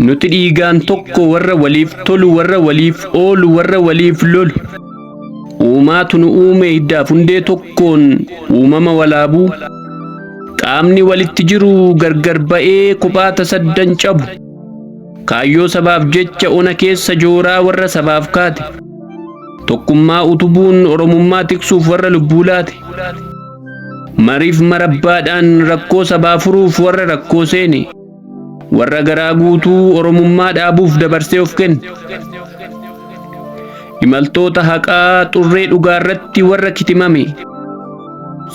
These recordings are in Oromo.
nuti dhiigaan tokko warra waliif tolu warra waliif oolu warra waliif lolu uumaatu nu uume hiddaaf hundee tokkoon uumama walaabuu qaamni walitti jiru gargar ba'ee kophaa tasaddan cabu kaayyoo sabaaf jecha ona keessa jooraa warra sabaaf kaate tokkummaa utubuun oromummaa tiksuuf warra lubbuu laate mariif marabbaadhaan rakkoo sabaa furuuf warra rakkoo seene warra garaa guutuu oromummaa dhaabuuf dabarsee of kenne imaltoota haqaa xurree dhugaarratti warra kitimame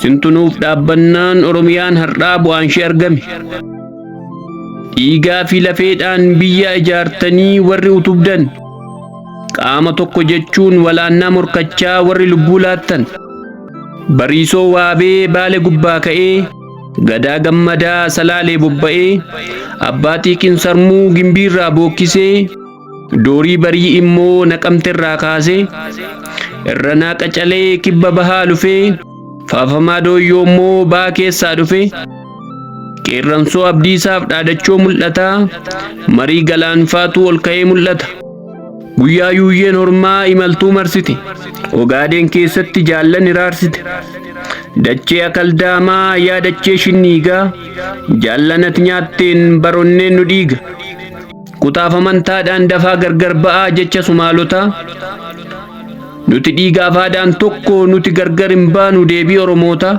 sintunuuf dhaabbannaan oromiyaan har'aa bu'aan ishee argame dhiigaa fi lafeedhaan biyya ijaartanii warri utubdan qaama tokko jechuun walaannaa morkachaa warri lubbuu laattan bariisoo waabee baale gubbaa ka'ee gadaa gammadaa salaalee bobba'ee abbaatii qinsarmuu gimbiirraa bookkisee doorii barii immoo naqamterraa kaasee irranaa qacalee kibba bahaa dhufee faafamaa dooyyoo immoo baa keessaa dhufee qeerransoo abdiisaaf dhaadachoo mul'ataa marii galaanfaatu ol ka'ee mul'ata guyyaa yuuyyeen hormaa imaltuu marsite ogaadeen keessatti jaallan iraarsite dachee akaldaamaa yaa dachee shinniigaa jaallanat nyaatteen baronneen nu dhiiga kutaaf amantaadhaan dafaa gargar ba'aa jecha sumaalotaa nuti dhiiga afaadhaan tokko nuti gargar hin baanu deebii oromootaa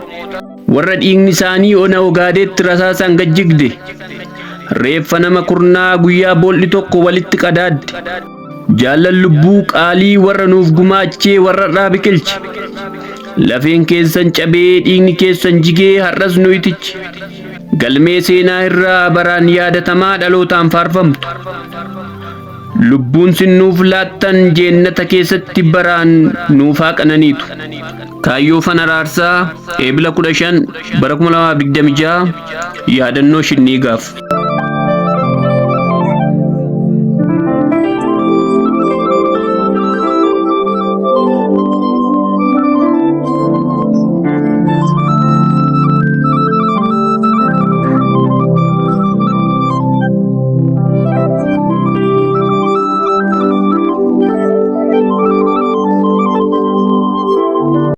warra dhiigni isaanii ona ogaadeetti rasaasaan gajjigde reeffa nama kurnaa guyyaa bool'i tokko walitti qadaadde jaallan lubbuu qaalii warra nuuf gumaachee warra dhaa biqilche lafeen keessan cabee dhiigni keessan jigee har'as nu itiche galmee seenaa irraa baraan yaadatamaa dhalootaan faarfamtu lubbuun sin nuuf laattan jeennata keessatti baraan nuuf haqananiitu kaayyoo fan araarsaa eebila 15 bara 2026 yaadannoo shinniigaaf